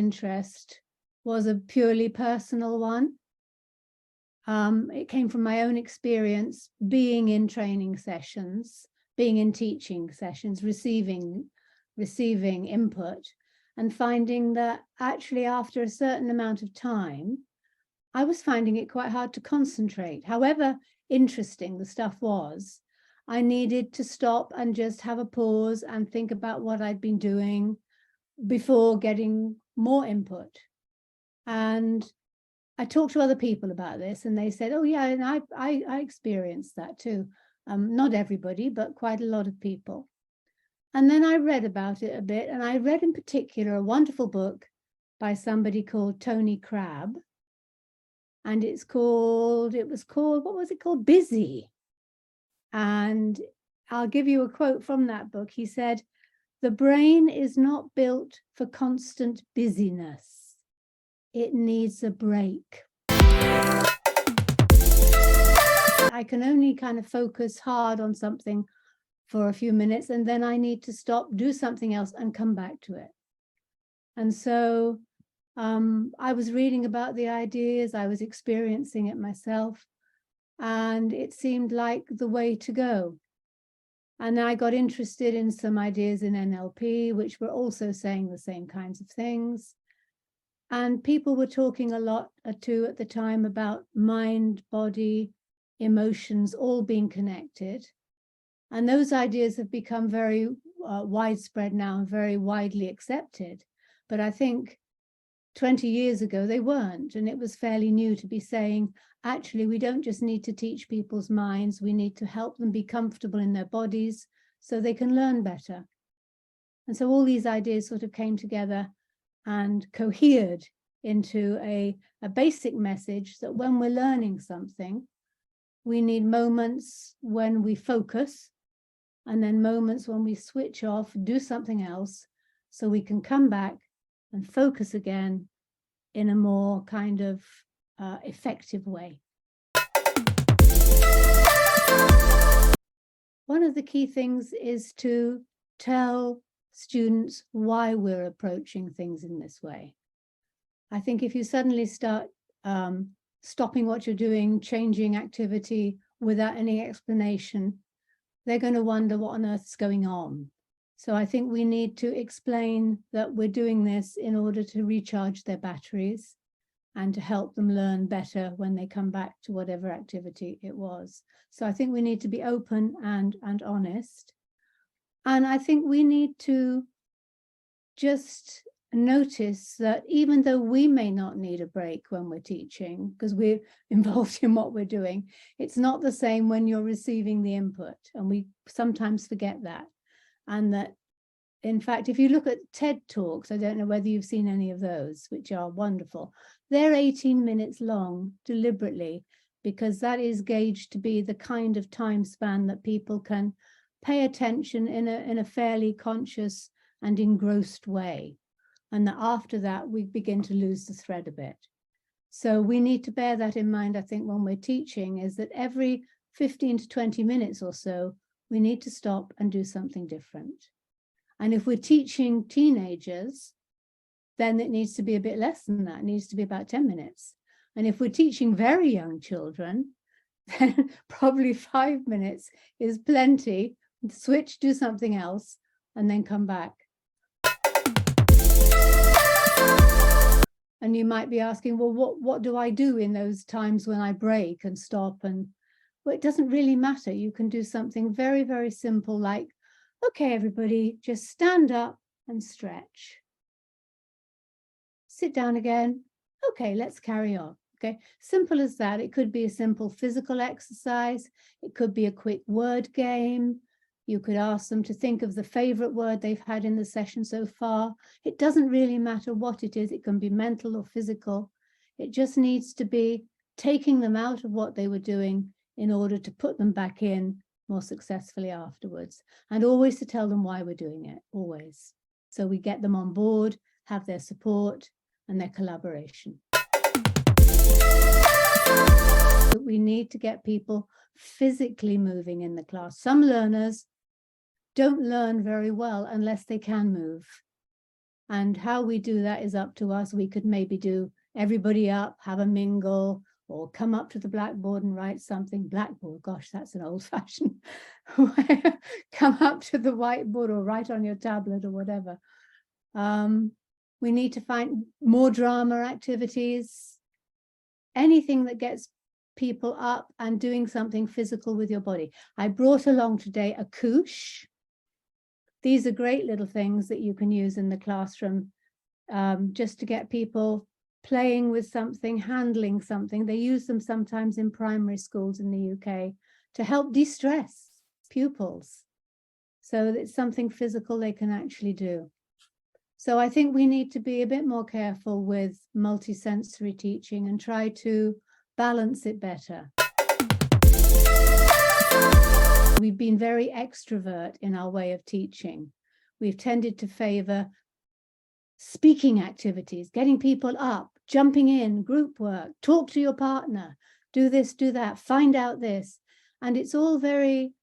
interest was a purely personal one. It came from my own experience being in training sessions, being in teaching sessions, receiving input, and finding that actually after a certain amount of time, I was finding it quite hard to concentrate. However interesting the stuff was, I needed to stop and just have a pause and think about what I'd been doing before getting more input. And I talked to other people about this, and they said, oh yeah, and I experienced that too. Not everybody, but quite a lot of people. And then I read about it a bit, and I read in particular a wonderful book by somebody called Tony Crabb. And it was called, what was it called? Busy. And I'll give you a quote from that book. He said, "The brain is not built for constant busyness. It needs a break. I can only kind of focus hard on something for a few minutes, and then I need to stop, do something else, and come back to it." And so I was reading about the ideas, I was experiencing it myself, and it seemed like the way to go. And I got interested in some ideas in NLP, which were also saying the same kinds of things. And people were talking a lot too at the time about mind, body, emotions all being connected. And those ideas have become very widespread now and very widely accepted. But I think 20 years ago, they weren't. And it was fairly new to be saying, actually, we don't just need to teach people's minds, we need to help them be comfortable in their bodies so they can learn better. And so all these ideas sort of came together and cohered into a basic message that when we're learning something, we need moments when we focus, and then moments when we switch off, do something else, so we can come back and focus again in a more kind of effective way. One of the key things is to tell students why we're approaching things in this way. I think if you suddenly start stopping what you're doing, changing activity without any explanation, they're going to wonder what on earth's going on. So I think we need to explain that we're doing this in order to recharge their batteries and to help them learn better when they come back to whatever activity it was. So I think we need to be open and honest. And I think we need to just notice that even though we may not need a break when we're teaching, because we're involved in what we're doing, it's not the same when you're receiving the input. And we sometimes forget that. And that, in fact, if you look at TED Talks, I don't know whether you've seen any of those, which are wonderful. They're 18 minutes long deliberately, because that is gauged to be the kind of time span that people can pay attention in a fairly conscious and engrossed way. And that after that, we begin to lose the thread a bit. So we need to bear that in mind, I think, when we're teaching, is that every 15 to 20 minutes or so, we need to stop and do something different. And if we're teaching teenagers, then it needs to be a bit less than that. It needs to be about 10 minutes. And if we're teaching very young children, then probably 5 minutes is plenty. Switch, do something else, and then come back. And you might be asking, well, what do I do in those times when I break and stop? And well, it doesn't really matter. You can do something very, very simple like, okay, everybody, just stand up and stretch. Sit down again. Okay, let's carry on. Okay, simple as that. It could be a simple physical exercise. It could be a quick word game. You could ask them to think of the favorite word they've had in the session so far. It doesn't really matter what it is. It can be mental or physical. It just needs to be taking them out of what they were doing in order to put them back in more successfully afterwards. And always to tell them why we're doing it, always. So we get them on board, have their support and their collaboration. But we need to get people physically moving in the class. Some learners don't learn very well unless they can move. And how we do that is up to us. We could maybe do everybody up, have a mingle, or come up to the blackboard and write something. Blackboard, gosh, that's an old-fashioned way. Come up to the whiteboard or write on your tablet or whatever. We need to find more drama activities, anything that gets people up and doing something physical with your body. I brought along today a couche. These are great little things that you can use in the classroom, just to get people playing with something, handling something. They use them sometimes in primary schools in the UK to help de-stress pupils. So it's something physical they can actually do. So I think we need to be a bit more careful with multisensory teaching and try to balance it better. We've been very extrovert in our way of teaching. We've tended to favor speaking activities, getting people up, jumping in, group work, talk to your partner, do this, do that, find out this. And it's all very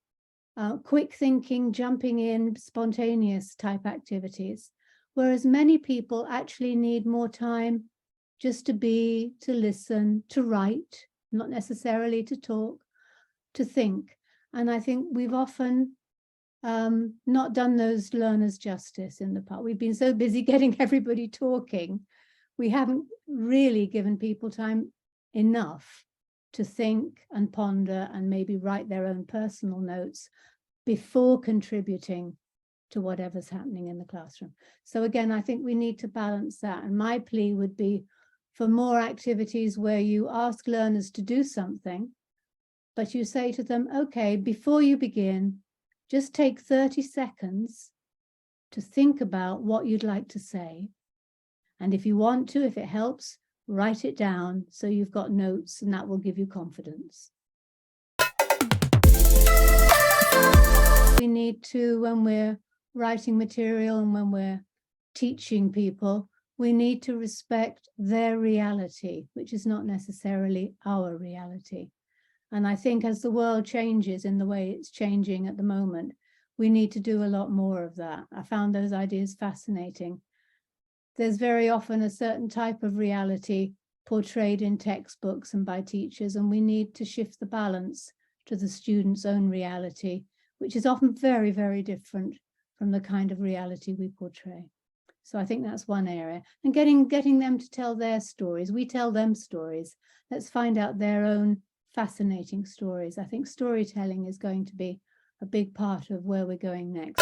quick thinking, jumping in, spontaneous type activities. Whereas many people actually need more time just to be, to listen, to write, not necessarily to talk, to think. And I think we've often not done those learners justice in the past. We've been so busy getting everybody talking, we haven't really given people time enough to think and ponder and maybe write their own personal notes before contributing to whatever's happening in the classroom. So again, I think we need to balance that. And my plea would be for more activities where you ask learners to do something, but you say to them, okay, before you begin, just take 30 seconds to think about what you'd like to say. And if you want to, if it helps, write it down so you've got notes, and that will give you confidence. We need to, when we're writing material and when we're teaching people, we need to respect their reality, which is not necessarily our reality. And I think as the world changes in the way it's changing at the moment, we need to do a lot more of that. I found those ideas fascinating. There's very often a certain type of reality portrayed in textbooks and by teachers, and we need to shift the balance to the student's own reality, which is often very, very different from the kind of reality we portray. So I think that's one area. And getting them to tell their stories. We tell them stories. Let's find out their own fascinating stories. I think storytelling is going to be a big part of where we're going next.